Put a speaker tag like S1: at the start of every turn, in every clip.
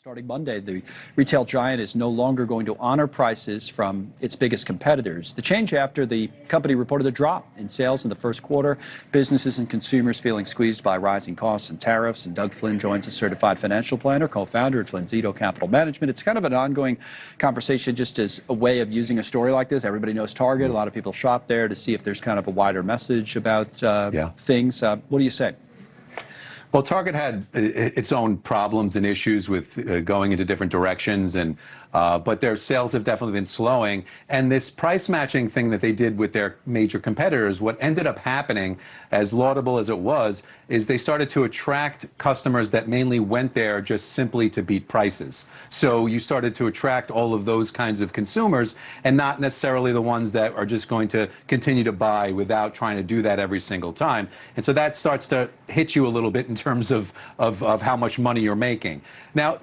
S1: Starting Monday, the retail giant is no longer going to honor prices from its biggest competitors. The change after the company reported a drop in sales in the first quarter. Businesses and consumers feeling squeezed by rising costs and tariffs. And Doug Flynn joins us, certified financial planner, co-founder at Flynn Zito Capital Management. It's kind of an ongoing conversation just as a way of using a story like this. Everybody knows Target. A lot of people shop there to see if there's kind of a wider message about things. What do you say?
S2: Well, Target had its own problems and issues with going into different directions, but their sales have definitely been slowing. And this price matching thing that they did with their major competitors, what ended up happening, as laudable as it was, is they started to attract customers that mainly went there just simply to beat prices. So you started to attract all of those kinds of consumers and not necessarily the ones that are just going to continue to buy without trying to do that every single time. And so that starts to hit you a little bit in terms of how much money you're making. Now,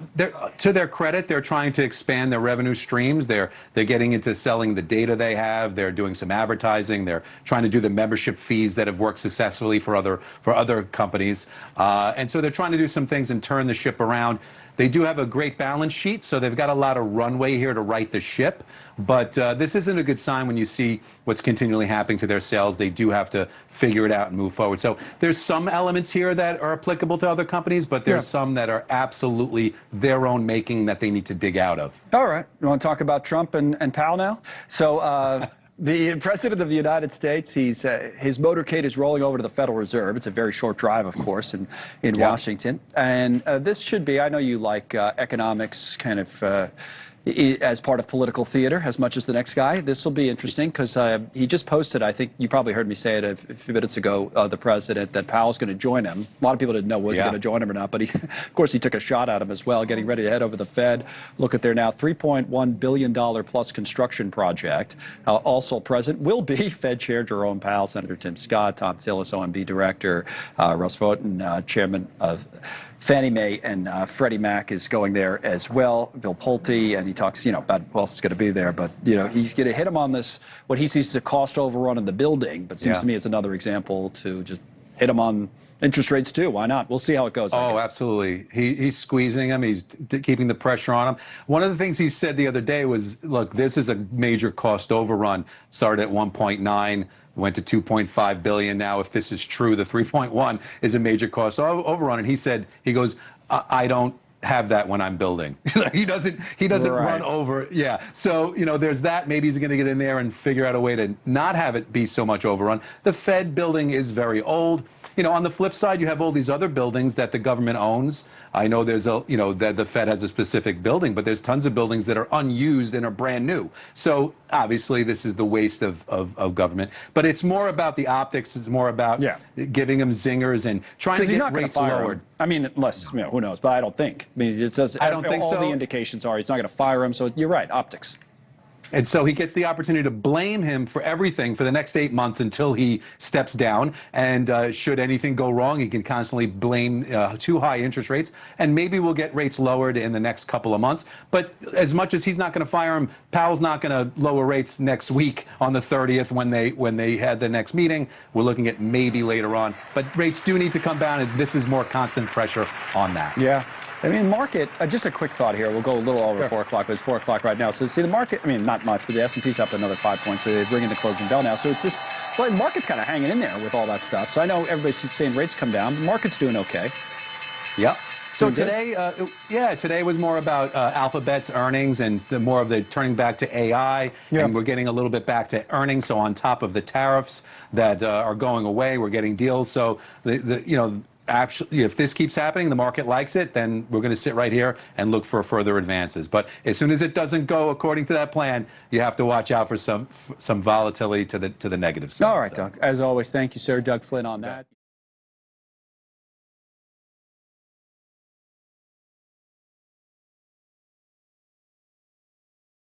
S2: to their credit, they're trying to expand their revenue streams. They're getting into selling the data they have. They're doing some advertising. They're trying to do the membership fees that have worked successfully for other companies. And so they're trying to do some things and turn the ship around. They do have a great balance sheet, so they've got a lot of runway here to right the ship. But this isn't a good sign when you see what's continually happening to their sales. They do have to figure it out and move forward. So there's some elements here that are applicable to other companies, but there's some that are absolutely their own making that they need to dig out of.
S1: All right. You want to talk about Trump and Powell now? So the President of the United States, his motorcade is rolling over to the Federal Reserve. It's a very short drive, of course, in Washington. And this should be, I know you like economics kind of as part of political theater as much as the next guy. This will be interesting because he just posted, I think you probably heard me say it a few minutes ago, the president, that Powell's going to join him. A lot of people didn't know was he going to join him or not, but of course he took a shot at him as well, getting ready to head over the Fed. Look at their now $3.1 billion plus construction project. Also present will be Fed Chair Jerome Powell, Senator Tim Scott, Tom Tillis, OMB Director, Russ Voughton, Chairman of Fannie Mae and Freddie Mac is going there as well. Bill Pulte, and he talks, about who else is going to be there. But, he's going to hit him on this, what he sees as a cost overrun in the building. But seems to me it's another example to just hit him on interest rates, too. Why not? We'll see how it goes.
S2: Oh, absolutely. He's squeezing him. He's keeping the pressure on him. One of the things he said the other day was, look, this is a major cost overrun. Started at 1.9. Went to 2.5 billion. Now, if this is true, the 3.1 is a major cost overrun. And he goes, I don't have that when I'm building. he doesn't run over. Yeah. So, there's that. Maybe he's going to get in there and figure out a way to not have it be so much overrun. The Fed building is very old. On the flip side, you have all these other buildings that the government owns. I know there's that the Fed has a specific building, but there's tons of buildings that are unused and are brand new. So obviously this is the waste of government. But it's more about the optics. It's more about giving them zingers and trying to get rates lowered.
S1: I mean, unless, who knows, but I don't think. I mean, it says,
S2: I don't think so.
S1: All the indications are he's not going to fire him. So you're right, optics.
S2: And so he gets the opportunity to blame him for everything for the next 8 months until he steps down. And should anything go wrong, he can constantly blame too high interest rates. And maybe we'll get rates lowered in the next couple of months. But as much as he's not going to fire him, Powell's not going to lower rates next week on the 30th when they had the next meeting. We're looking at maybe later on. But rates do need to come down, and this is more constant pressure on that.
S1: Yeah. I mean, market, just a quick thought here. We'll go a little over 4 o'clock, but it's 4 o'clock right now. So, see, the market, I mean, not much, but the S&P's up another 5 points. So they're ringing the closing bell now. So it's just, well, the market's kind of hanging in there with all that stuff. So I know everybody's saying rates come down. The market's doing okay.
S2: Yep. So today, today was more about Alphabet's earnings and more of the turning back to AI. And we're getting a little bit back to earnings. So on top of the tariffs that are going away, we're getting deals. So, actually, if this keeps happening, the market likes it, then we're going to sit right here and look for further advances. But as soon as it doesn't go according to that plan, you have to watch out for some volatility to the negative side.
S1: All right, Doug. As always, thank you, sir. Doug Flynn on that.